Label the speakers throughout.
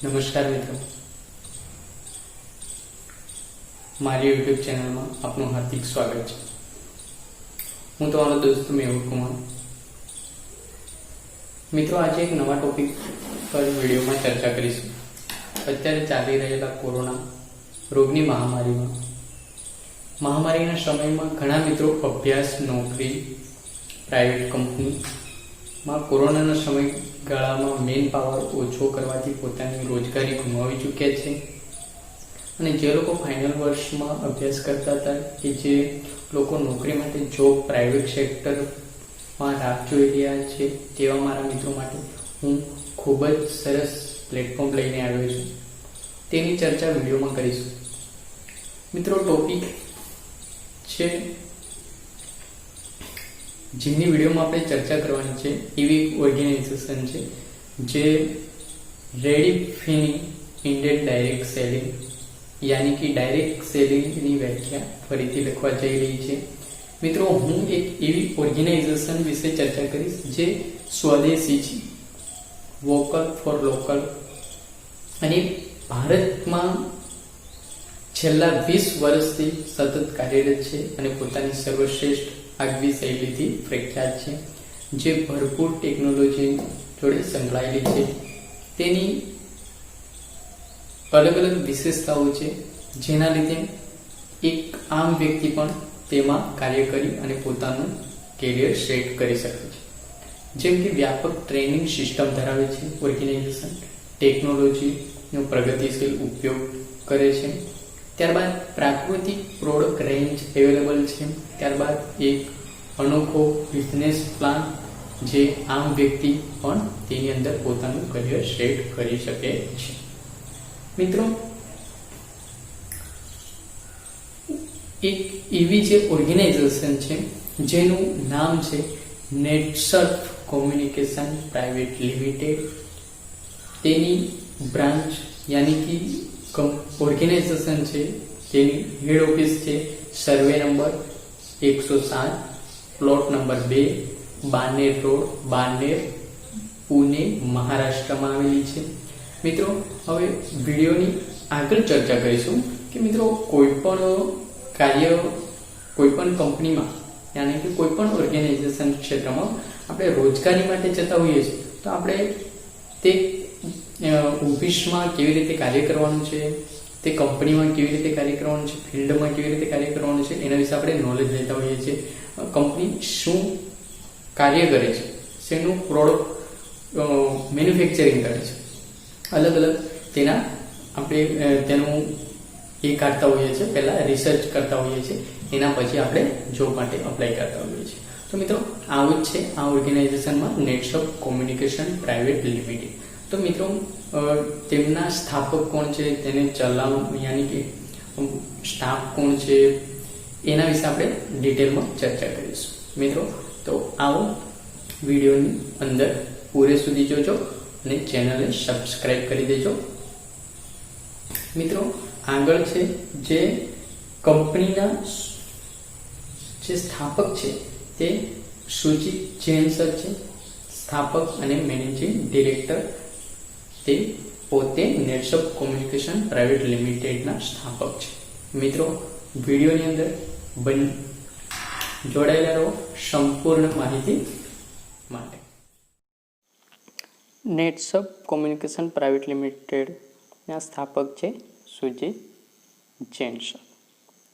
Speaker 1: નમસ્કાર મિત્રો, મારી યુટ્યુબ ચેનલમાં આપનું હાર્દિક સ્વાગત છે. હું તમારો દોસ્ત મેહુલ કુમાર. મિત્રો, આજે એક નવા ટોપિક પર વિડીયોમાં ચર્ચા કરીશું. અત્યારે ચાલી રહેલા કોરોના રોગની મહામારીના સમયમાં ઘણા મિત્રો અભ્યાસ, નોકરી, પ્રાઇવેટ કંપનીમાં કોરોનાના સમયગાળામાં મેન પાવર ઓછો કરવાથી પોતાની રોજગારી ગુમાવી ચૂક્યા છે. અને જે લોકો ફાઇનલ વર્ષમાં અભ્યાસ કરતા હતા કે જે લોકો નોકરી માટે જોબ પ્રાઇવેટ સેક્ટરમાં રાહ જોઈ રહ્યા છે, તેવા મારા મિત્રો માટે હું ખૂબ જ સરસ પ્લેટફોર્મ લઈને આવ્યો છું. તેની ચર્ચા વિડીયોમાં કરીશું. મિત્રો, ટોપિક છે જેની વિડીયોમાં આપણે ચર્ચા કરવાની છે એવી એક ઓર્ગેનાઇઝેશન છે જે રેડિફિનિંગ ઇન્ડિયન ડાયરેક્ટ સેલિંગ યાની કે ડાયરેક્ટ સેલિંગની વ્યાખ્યા ફરીથી લખવા જઈ રહી છે. મિત્રો, હું એક એવી ઓર્ગેનાઇઝેશન વિશે ચર્ચા કરીશ જે સ્વદેશી છે, વોકલ ફોર લોકલ, અને ભારતમાં છેલ્લા 20 વર્ષથી સતત કાર્યરત છે અને પોતાની સર્વશ્રેષ્ઠ આગવી શૈલીથી પ્રખ્યાત છે, જે ભરપૂર ટેકનોલોજી જોડે સંકળાયેલી છે. તેની અલગ અલગ વિશેષતાઓ છે જેના લીધે એક આમ વ્યક્તિ પણ તેમાં કાર્ય કરી અને પોતાનું કેરિયર સેટ કરી શકે છે. જેમ કે વ્યાપક ટ્રેનિંગ સિસ્ટમ ધરાવે છે ઓર્ગેનાઇઝેશન, ટેકનોલોજીનો પ્રગતિશીલ ઉપયોગ કરે છે. ત્યારબાદ પ્રાકૃતિક પ્રોડક્ટ રેન્જ અવેલેબલ છે. ત્યારબાદ એક અનોખો બિઝનેસ પ્લાન જે આમ વ્યક્તિ પણ તેની અંદર પોતાનું કરિયર સેટ કરી શકે છે. મિત્રો, એક એવી જે ઓર્ગેનાઇઝેશન છે જેનું નામ છે નેટસર્ફ કોમ્યુનિકેશન પ્રાઇવેટ લિમિટેડ. તેની બ્રાન્ચ યાની કે ઓર્ગેનાઇઝેશન છે તેની હેડ ઓફિસ છે survey number 107, plot number 2, Baner road, Baner, Pune, મહારાષ્ટ્રમાં આવેલી છે. મિત્રો, હવે વિડીયોની આગળ ચર્ચા કરીશું કે મિત્રો કોઈ પણ કાર્ય કોઈ પણ કંપનીમાં યાની કે કોઈ પણ ઓર્ગેનાઇઝેશન ક્ષેત્રમાં આપણે રોજગારી માટે જતા હોઈએ છીએ તો આપણે તે ઓફિસમાં કેવી રીતે કાર્ય કરવાનું છે, તે કંપનીમાં કેવી રીતે કાર્ય કરવાનું છે, ફિલ્ડમાં કેવી રીતે કાર્ય કરવાનું છે, એના વિશે આપણે નોલેજ લેતા હોઈએ છીએ. કંપની શું કાર્ય કરે છે, શેનું પ્રોડક્ટ મેન્યુફેક્ચરિંગ કરે છે, અલગ અલગ તેના આપણે તેનું એ કાઢતા હોઈએ છીએ, પહેલાં રિસર્ચ કરતા હોઈએ છીએ, એના પછી આપણે જોબ માટે અપ્લાય કરતા હોઈએ છીએ. તો મિત્રો, આવું જ છે આ ઓર્ગેનાઇઝેશનમાં નેટસર્ફ કોમ્યુનિકેશન પ્રાઇવેટ લિમિટેડ. તો મિત્રો, તેમના સ્થાપક કોણ છે, તેને ચલાવવા યાની કે સ્ટાફ કોણ છે, એના વિશે આપણે ડિટેલમાં ચર્ચા કરીશું. મિત્રો, તો આવો વિડીયોની અંદર પૂરે સુધી જોજો અને ચેનલને સબસ્ક્રાઇબ કરી દેજો. મિત્રો, આગળ છે જે કંપનીના જે સ્થાપક છે તે સુજીત જૈન સર છે, સ્થાપક અને મેનેજિંગ ડિરેક્ટર. તે પોતે નેટસર્ફ કોમ્યુનિકેશન પ્રાઇવેટ લિમિટેડના સ્થાપક છે. મિત્રો, વિડીયોની અંદર જોડાયેલા રહો સંપૂર્ણ માહિતી માટે. નેટસર્ફ કોમ્યુનિકેશન પ્રાઇવેટ લિમિટેડના સ્થાપક છે સુજીત જૈન સર,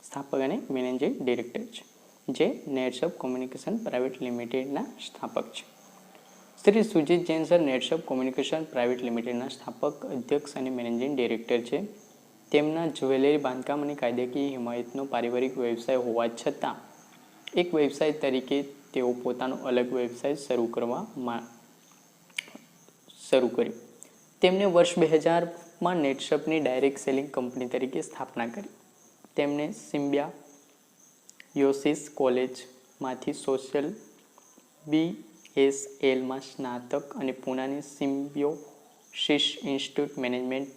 Speaker 1: સ્થાપક અને મેનેજિંગ ડિરેક્ટર છે, જે નેટસર્ફ કોમ્યુનિકેશન પ્રાઇવેટ લિમિટેડના સ્થાપક છે. Shri Sujit Jain sir Netsurf communication private લિમિટેડના સ્થાપક, અધ્યક્ષ અને મેનેજિંગ ડિરેક્ટર છે. તેમના જ્વેલરી બાંધકામ અને કાયદાકીય હિમાયતનો પારિવારિક વ્યવસાય હોવા છતાં એક વ્યવસાય તરીકે તેઓ પોતાનો અલગ વ્યવસાય શરૂ કર્યો. તેમણે વર્ષ 2000માં નેટસર્ફની ડાયરેક્ટ સેલિંગ કંપની તરીકે સ્થાપના કરી. તેમણે સિમ્બાયોસિસ કોલેજમાંથી સોશિયલ BSLમાં સ્નાતક અને પુનાની સિમ્બાયોસિસ ઇન્સ્ટિટ્યૂટ મેનેજમેન્ટ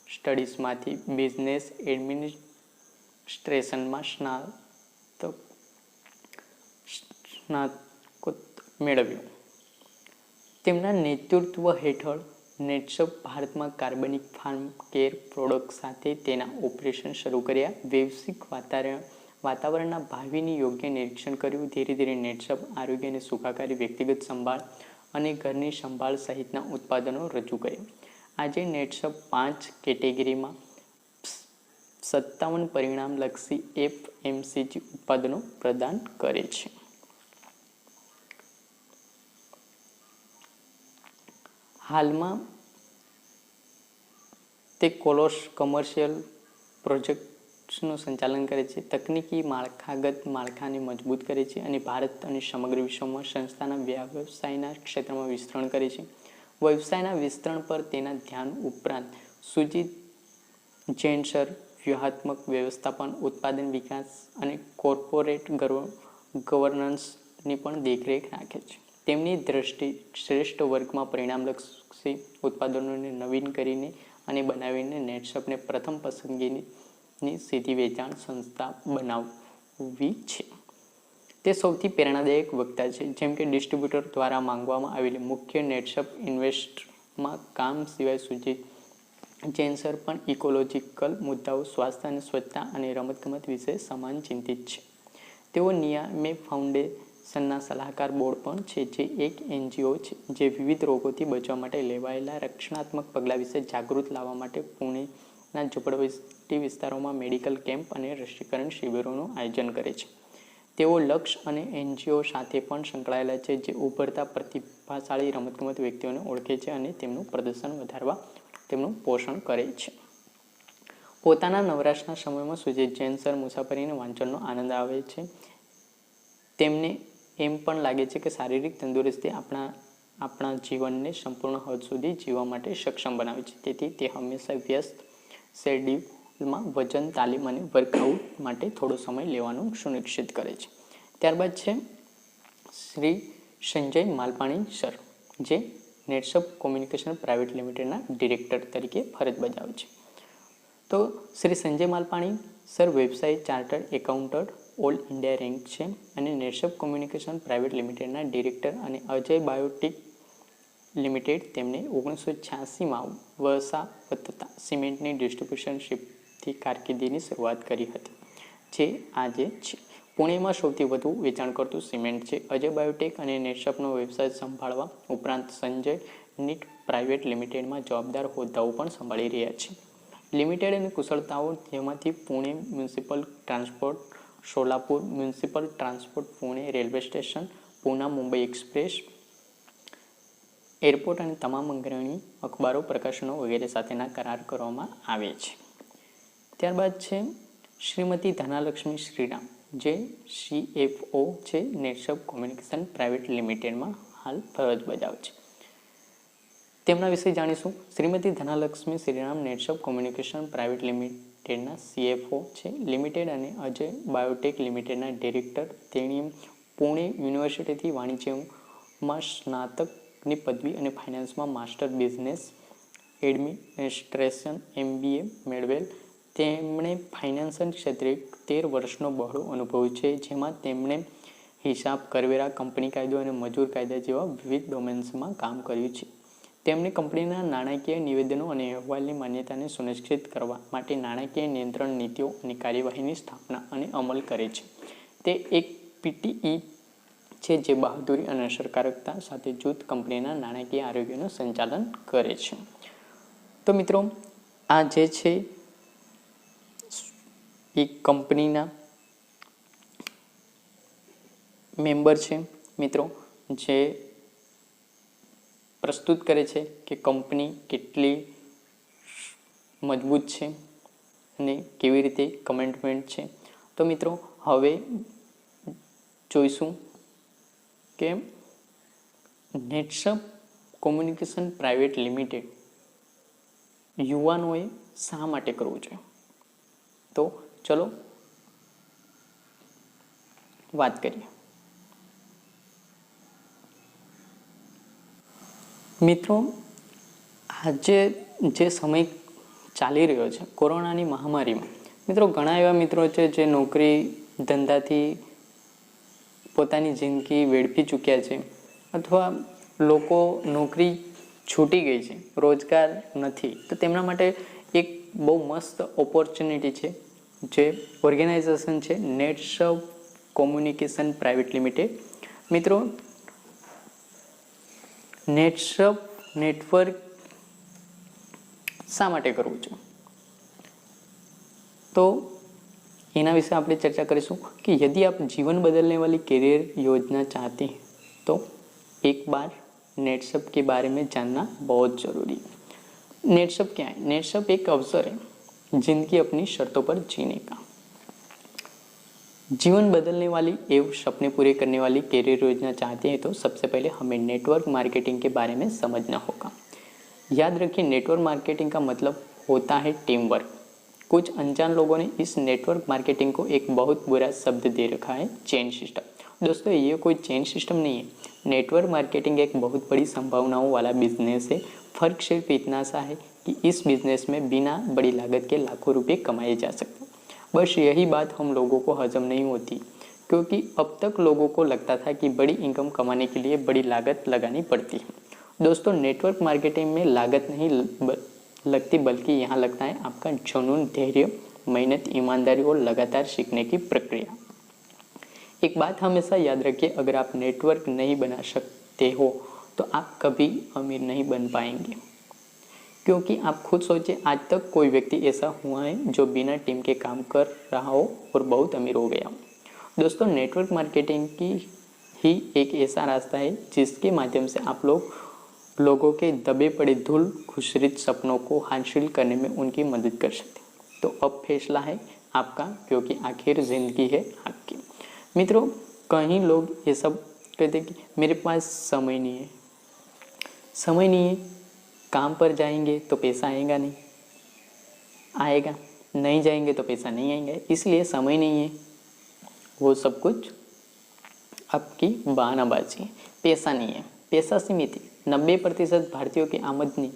Speaker 1: સ્ટડીઝમાંથી બિઝનેસ એડમિનિસ્ટ્રેશનમાં સ્નાતકોત્તર મેળવ્યો. તેમના નેતૃત્વ હેઠળ નેટસપ ભારતમાં કાર્બનિક ફાર્મ કેર પ્રોડક્ટ સાથે તેના ઓપરેશન શરૂ કર્યા. વૈશ્વિક વાતાવરણના ભાવિની યોગ્ય નિરીક્ષણ કર્યું. ધીરે ધીરે નેટસપ આરોગ્ય અને સુખાકારી, વ્યક્તિગત સંભાળ અને ઘરની સંભાળ સહિતના ઉત્પાદનો રજૂ કર્યા. આજે નેટસપ 5 કેટેગરીમાં 57 પરિણામલક્ષી FMCG ઉત્પાદનો પ્રદાન કરે છે. હાલમાં તે કોમર્શિયલ પ્રોજેક્ટ્સનું સંચાલન કરે છે, તકનીકી માળખાગત માળખાને મજબૂત કરે છે અને ભારત અને સમગ્ર વિશ્વમાં સંસ્થાના વ્યવસાયના ક્ષેત્રમાં વિસ્તરણ કરે છે. વ્યવસાયના વિસ્તરણ પર તેના ધ્યાન ઉપરાંત સુજીત જૈન સર વ્યૂહાત્મક વ્યવસ્થાપન, ઉત્પાદન વિકાસ અને કોર્પોરેટ ગવર્નન્સની પણ દેખરેખ રાખે છે. તેમની દ્રષ્ટિ શ્રેષ્ઠ વર્ગમાં પરિણામલક્ષી ઉત્પાદનોને નવીન કરીને અને બનાવીને નેટસપને પ્રથમ પસંદગીની સીધી વેચાણ સંસ્થા બનાવવી છે. તે સૌથી પ્રેરણાદાયક વક્તા છે. જેમ કે ડિસ્ટ્રીબ્યુટર દ્વારા માંગવામાં આવેલી મુખ્ય નેટસપ ઇન્વેસ્ટમાં કામ સિવાય સુજીત જૈન સર પણ ઇકોલોજીકલ મુદ્દાઓ, સ્વાસ્થ્ય અને સ્વચ્છતા અને રમતગમત વિશે સમાન ચિંતિત છે. તેઓ નિયામે ફાઉન્ડેશનના સલાહકાર બોર્ડ પણ છે, જે એક NGO છે જે વિવિધ રોગોથી બચવા માટે લેવાયેલા રક્ષણાત્મક પગલાં વિશે જાગૃત લાવવા માટે પુણેના ઝૂંપડપટ્ટી વિસ્તારોમાં મેડિકલ કેમ્પ અને રસીકરણ શિબિરોનું આયોજન કરે છે. તેઓ લક્ષ્ય અને NGO સાથે પણ સંકળાયેલા છે, જે ઉભરતા પ્રતિભાશાળી રમતગમત વ્યક્તિઓને ઓળખે છે અને તેમનું પ્રદર્શન વધારવા તેમનું પોષણ કરે છે. પોતાના નવરાશના સમયમાં સુજીત જૈન સર મુસાફરી અને વાંચનનો આનંદ આવે છે. તેમને એમ પણ લાગે છે કે શારીરિક તંદુરસ્તી આપણા જીવનને સંપૂર્ણ હદ સુધી જીવવા માટે સક્ષમ બનાવે છે. તેથી તે હંમેશા વ્યસ્ત શેડ્યુલમાં વજન તાલીમ અને વર્કઆઉટ માટે થોડો સમય લેવાનું સુનિશ્ચિત કરે છે. ત્યારબાદ છે શ્રી સંજય માલપાણી સર, જે નેટસપ કોમ્યુનિકેશન પ્રાઇવેટ લિમિટેડના ડિરેક્ટર તરીકે ફરજ બજાવે છે. તો શ્રી સંજય માલપાણી સર વ્યવસાય chartered accountant all India rank છે અને નેટસપ કોમ્યુનિકેશન પ્રાઇવેટ લિમિટેડના ડિરેક્ટર અને અજય બાયોટેક લિમિટેડ તેમને 1986માં વસાવતતા સિમેન્ટની ડિસ્ટ્રીબ્યુશનશીપથી કારકિર્દીની શરૂઆત કરી હતી, જે આજે છે. પુણેમાં સૌથી વધુ વેચાણ કરતું સિમેન્ટ છે. અજય બાયોટેક અને નેટસપનો વ્યવસાય સંભાળવા ઉપરાંત સંજય નીટ પ્રાઇવેટ લિમિટેડમાં જવાબદાર હોદ્દાઓ પણ સંભાળી રહ્યા છે. લિમિટેડ અને કુશળતાઓ, જેમાંથી Pune municipal transport, Solapur municipal transport, Pune railway station, Poona Mumbai express airport અને તમામ અગ્રણી અખબારો, પ્રકાશનો વગેરે સાથેના કરાર કરવામાં આવે છે. ત્યારબાદ છે શ્રીમતી ધનાલક્ષ્મી શ્રીરામ, જે CFO છે નેટસપ કોમ્યુનિકેશન પ્રાઇવેટ લિમિટેડમાં હાલ ફરજ બજાવે છે. તેમના વિશે જાણીશું. શ્રીમતી ધનાલક્ષ્મી શ્રીરામ નેટસપ કોમ્યુનિકેશન પ્રાઇવેટ લિમિટેડના CFO છે લિમિટેડ અને અજય બાયોટેક લિમિટેડના ડિરેક્ટર. તેણીએ પુણે યુનિવર્સિટીથી વાણિજ્યમાં સ્નાતકની પદવી અને ફાઇનાન્સમાં માસ્ટર બિઝનેસ એડમિનિસ્ટ્રેશન MBA મેળવેલ. તેમણે ફાઇનાન્સ ક્ષેત્રે 13 વર્ષનો બહોળો અનુભવ છે, જેમાં તેમણે હિસાબ, કરવેરા, કંપની કાયદો અને મજૂર કાયદા જેવા વિવિધ ડોમેન્સમાં કામ કર્યું છે. તેમણે કંપનીના નાણાકીય નિવેદનો અને અહેવાલની માન્યતાને સુનિશ્ચિત કરવા માટે નાણાકીય નિયંત્રણ નીતિઓ અને કાર્યવાહીની સ્થાપના અને અમલ કરે છે. તે એક PTE છે જે બહાદુરી અને અસરકારકતા સાથે જૂથ કંપનીના નાણાકીય આરોગ્યનું સંચાલન કરે છે. તો મિત્રો, આ જે છે એ કંપનીના મેમ્બર છે મિત્રો, જે પ્રસ્તુત કરે છે કે કંપની કેટલી મજબૂત છે અને કેવી રીતે કમિટમેન્ટ છે. તો મિત્રો, હવે જોઈશું કે નેટસપ કોમ્યુનિકેશન પ્રાઇવેટ લિમિટેડ યુવાનોએ શા માટે કરવું જોઈએ. તો ચલો વાત કરીએ. મિત્રો, આજે જે સમય ચાલી રહ્યો છે કોરોનાની મહામારીમાં, મિત્રો ઘણા એવા મિત્રો છે જે નોકરી ધંધાથી પોતાની જિંદગી વેડફી ચૂક્યા છે, અથવા લોકો નોકરી છૂટી ગઈ છે, રોજગાર નથી, તો તેમના માટે એક બહુ મસ્ત ઓપોર્ચ્યુનિટી છે જે ઓર્ગેનાઇઝેશન છે નેટસર્ફ કોમ્યુનિકેશન પ્રાઇવેટ લિમિટેડ. મિત્રો, નેટસર્ફ નેટવર્ક શા માટે કરવું છે, તો એના વિશે આપણે ચર્चा કરીશું कि यदि आप जीवन बदलने वाली करियर योजना चाहते हैं तो एक बार नेटसर्फ के बारे में जानना बहुत ज़रूरी है. नेटसर्फ क्या है? नेटसर्फ एक अवसर है जिंदगी अपनी शर्तों पर जीने का. जीवन बदलने वाली एवं सपने पूरे करने वाली करियर योजना चाहते हैं तो सबसे पहले हमें नेटवर्क मार्केटिंग के बारे में समझना होगा. याद रखिए, नेटवर्क मार्केटिंग का मतलब होता है टीम वर्क. कुछ अनजान लोगों ने इस नेटवर्क मार्केटिंग को एक बहुत बुरा शब्द दे रखा है, चेन सिस्टम. दोस्तों, ये कोई चेन सिस्टम नहीं है. नेटवर्क मार्केटिंग एक बहुत बड़ी संभावनाओं वाला बिजनेस है. फर्क सिर्फ इतना सा है कि इस बिजनेस में बिना बड़ी लागत के लाखों रुपए कमाए जा सकते हैं. बस यही बात हम लोगों को हजम नहीं होती, क्योंकि अब तक लोगों को लगता था कि बड़ी इनकम कमाने के लिए बड़ी लागत लगानी पड़ती है. दोस्तों, नेटवर्क मार्केटिंग में लागत नहीं लगती, बल्कि यहाँ लगता है आपका जुनून, धैर्य, मेहनत, ईमानदारी और लगातार सीखने की प्रक्रिया. एक बात हमेशा याद रखिए, अगर आप नेटवर्क नहीं बना सकते हो तो आप कभी अमीर नहीं बन पाएंगे. क्योंकि आप खुद सोचिए, आज तक कोई व्यक्ति ऐसा हुआ है जो बिना टीम के काम कर रहा हो और बहुत अमीर हो गया. दोस्तों, नेटवर्क मार्केटिंग की ही एक ऐसा रास्ता है जिसके माध्यम से आप लोगों के दबे पड़े धूल खुशरित सपनों को हासिल करने में उनकी मदद कर सकते. तो अब फैसला है आपका, क्योंकि आखिर जिंदगी है आपकी. मित्रों, कहीं लोग ये सब कहते कि मेरे पास समय नहीं है. समय नहीं है, काम पर जाएंगे तो पैसा आएगा नहीं, आएगा नहीं जाएंगे तो पैसा नहीं आएगा. इसलिए समय नहीं है, वो सब कुछ आपकी बहानाबाजी है. पैसा नहीं है, पैसा सीमित है. 90% भारतीयों की आमदनी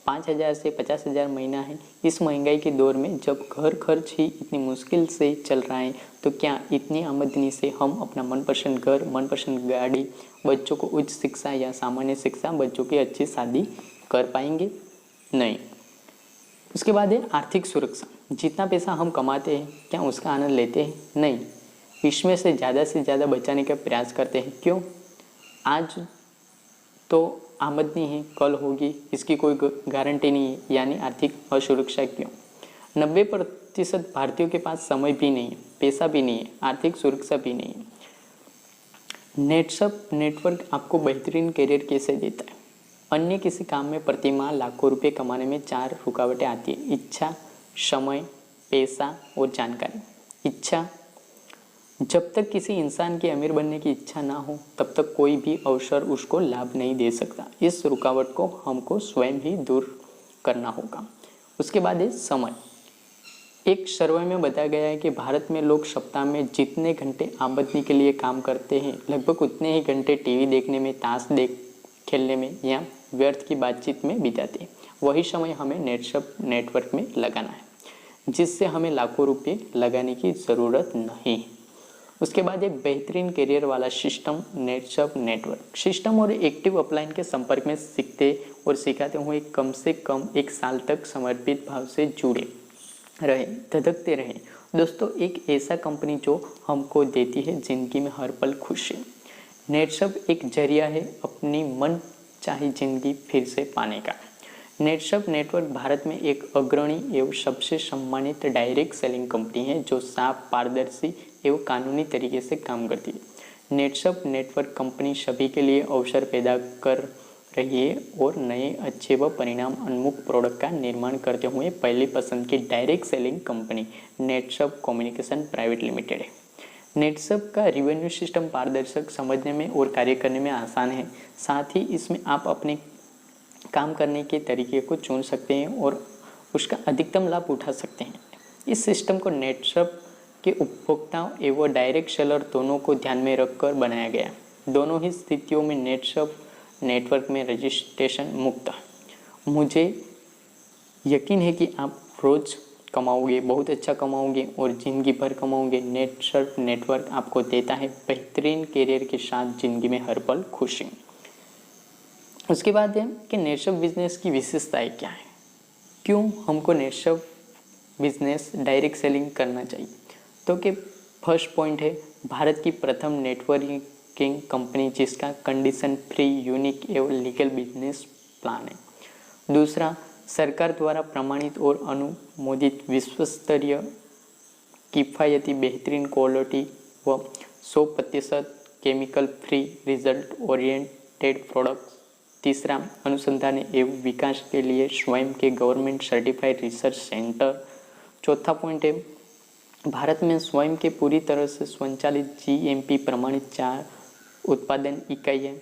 Speaker 1: 5,000 से 50,000 महीना है. इस महंगाई के दौर में जब घर खर्च ही इतनी मुश्किल से चल रहा है, तो क्या इतनी आमदनी से हम अपना मनपसंद घर, मनपसंद गाड़ी, बच्चों को उच्च शिक्षा या सामान्य शिक्षा, बच्चों की अच्छी शादी कर पाएंगे? नहीं. उसके बाद है आर्थिक सुरक्षा. जितना पैसा हम कमाते हैं, क्या उसका आनंद लेते हैं? नहीं. इसमें से ज़्यादा बचाने का प्रयास करते हैं. क्यों? आज तो आमदनी है, कल होगी, इसकी कोई गारंटी नहीं है, यानी आर्थिक असुरक्षा. क्यों? 90% भारतीयों के पास समय भी नहीं है, पैसा भी नहीं है, आर्थिक सुरक्षा भी नहीं है. नेटसर्फ नेटवर्क आपको बेहतरीन करियर कैसे देता है? अन्य किसी काम में प्रतिमाह लाखों रुपए कमाने में 4 रुकावटें आती है: इच्छा, समय, पैसा और जानकारी. इच्छा. जब तक किसी इंसान की अमीर बनने की इच्छा ना हो, तब तक कोई भी अवसर उसको लाभ नहीं दे सकता. इस रुकावट को हमको स्वयं ही दूर करना होगा. उसके बाद है समय. एक सर्वे में बताया गया है कि भारत में लोग सप्ताह में जितने घंटे आमदनी के लिए काम करते हैं, लगभग उतने ही घंटे टीवी देखने में, ताश खेलने में या व्यर्थ की बातचीत में बिताते हैं. वही समय हमें नेटसर्फ नेटवर्क में लगाना है, जिससे हमें लाखों रुपये लगाने की ज़रूरत नहीं है. उसके बाद एक बेहतरीन करियर वाला सिस्टम, नेटसर्फ नेटवर्क. सिस्टम और एक्टिव अपलाइन के संपर्क में सीखते और सिखाते हुए कम से कम 1 साल तक समर्पित भाव से जुड़े रहे, धधकते रहे. दोस्तों, एक ऐसा कंपनी जो हमको देती है जिंदगी में हर पल खुशी. नेटसर्फ एक जरिया है अपनी मन चाही जिंदगी फिर से पाने का. नेटसर्फ नेटवर्क भारत में एक अग्रणी एवं सबसे सम्मानित डायरेक्ट सेलिंग कंपनी है जो साफ, पारदर्शी एवं कानूनी तरीके से काम करती है. नेटसर्फ नेटवर्क कंपनी सभी के लिए अवसर पैदा कर रही है और नए, अच्छे व परिणाम उन्मुख प्रोडक्ट का निर्माण करते हुए पहली पसंद की direct selling company Netsurf communication private limited है. नेटसर्फ का रिवेन्यू सिस्टम पारदर्शक, समझने में और कार्य करने में आसान है. साथ ही इसमें आप अपने काम करने के तरीके को चुन सकते हैं और उसका अधिकतम लाभ उठा सकते हैं. इस सिस्टम को नेटसर्फ के उपभोक्ताओं एवं डायरेक्ट सेलर दोनों को ध्यान में रखकर बनाया गया. दोनों ही स्थितियों में नेटसर्फ नेटवर्क में रजिस्ट्रेशन मुक्त. मुझे यकीन है कि आप रोज़ कमाओगे, बहुत अच्छा कमाओगे और ज़िंदगी भर कमाओगे. नेटसर्फ नेटवर्क आपको देता है बेहतरीन करियर के साथ ज़िंदगी में हर पल खुशी. उसके बाद है कि नेटशॉप बिजनेस की विशेषताएं क्या है, क्यों हमको नेटशॉप बिजनेस डायरेक्ट सेलिंग करना चाहिए। तो कि फर्स्ट पॉइंट है भारत की प्रथम नेटवर्किंग कंपनी जिसका कंडीशन फ्री, यूनिक एवं लीगल बिजनेस प्लान है। दूसरा, सरकार द्वारा प्रमाणित और अनुमोदित विश्वस्तरीय किफ़ायती बेहतरीन क्वालिटी व 100% chemical free result oriented products. तीसरा, अनुसंधान एवं विकास के लिए स्वयं के गवर्नमेंट सर्टिफाइड रिसर्च सेंटर। चौथा पॉइंट है भारत में स्वयं के पूरी तरह से स्वचालित जीएमपी प्रमाणित 4 उत्पादन इकाई है।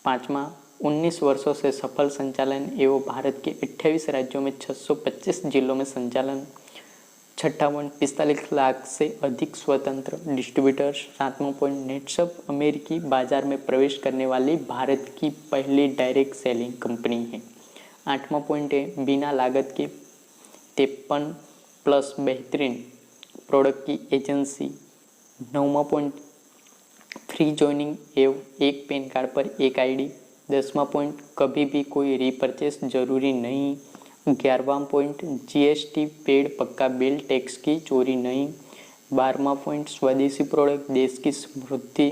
Speaker 1: पाँचवा, 19 वर्षों से सफल संचालन एवं भारत के 28 राज्यों में 625 जिलों में संचालन। छठा पॉइंट 45 लाख से अधिक स्वतंत्र डिस्ट्रीब्यूटर्स। सातवां पॉइंट नेटशॉप अमेरिकी बाजार में प्रवेश करने वाली भारत की पहली डायरेक्ट सेलिंग कंपनी है। आठवां पॉइंट है बिना लागत के 53+ बेहतरीन प्रोडक्ट की एजेंसी। नौवां पॉइंट फ्री जॉइनिंग एवं एक पैन कार्ड पर एक आईडी। 10वां पॉइंट कभी भी कोई रीपरचेस जरूरी नहीं। 11वां पॉइंट जीएसटी पेड पक्का बिल, टैक्स की चोरी नहीं। 12वां पॉइंट स्वदेशी प्रोडक्ट देश की समृद्धि।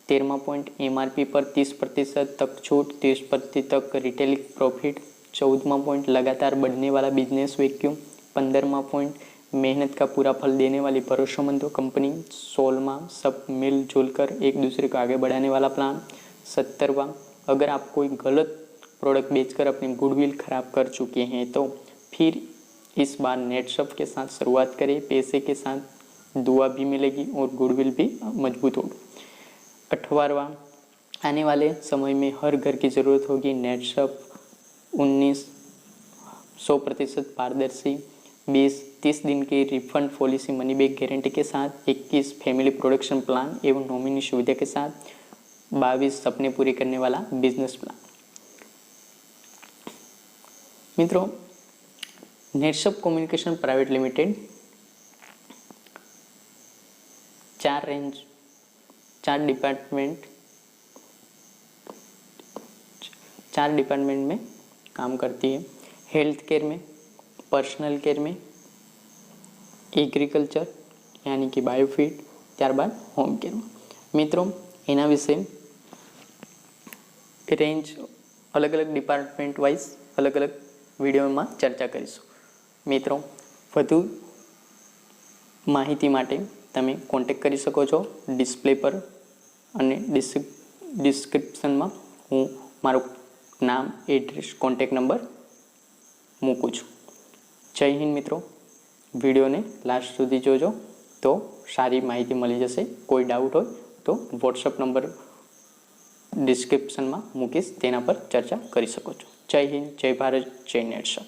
Speaker 1: 13वां पॉइंट एमआरपी पर 30% तक छूट, 30% तक रिटेल प्रॉफिट। 14वां पॉइंट लगातार बढ़ने वाला बिजनेस वैक्यूम। 15वां पॉइंट मेहनत का पूरा फल देने वाली भरोसेमंद कंपनी। 16वां सब मिलजुल कर एक दूसरे को आगे बढ़ाने वाला प्लान। 17वां अगर आप कोई गलत प्रोडक्ट बेचकर अपनी गुडविल खराब कर चुके हैं तो फिर इस बार नेटशॉप के साथ शुरुआत करें। पैसे के साथ दुआ भी मिलेगी और गुडविल भी मजबूत होगी। 18वां आने वाले समय में हर घर की ज़रूरत होगी नेटशॉप। 19 100% पारदर्शी। 20-30 दिन की refund policy money back guarantee के साथ। 21 फैमिली प्रोडक्शन प्लान एवं नॉमिनी सुविधा के साथ। 22 सपने पूरे करने वाला बिजनेस प्लान। मित्रों, नेटशॉप कम्युनिकेशन प्राइवेट लिमिटेड 4 डिपार्टमेंट में काम करती है। हेल्थ केयर में, पर्सनल केयर में, एग्रीकल्चर यानी कि बायोफीड, ત્યારબાદ હોમ કેરમાં। મિત્રો એના વિશે રેન્જ અલગ અલગ ડિપાર્ટમેન્ટ વાઇઝ અલગ અલગ વિડીયોમાં ચર્ચા કરીશું। મિત્રો વધુ માહિતી માટે તમે કોન્ટેક્ટ કરી શકો છો ડિસ્પ્લે પર અને ડિસ્ક્રિપ્શનમાં હું મારું નામ, એડ્રેસ, કોન્ટેક્ટ નંબર મૂકું છું। જય હિન્દ મિત્રો, વિડીયોને લાસ્ટ સુધી જોજો તો સારી માહિતી મળી જશે। કોઈ ડાઉટ હોય તો વોટ્સઅપ નંબર ડિસ્ક્રિપ્શનમાં મૂકીશ, તેના પર ચર્ચા કરી શકો છો। જય હિન્દ, જય ભારત, જય નેટશોપ।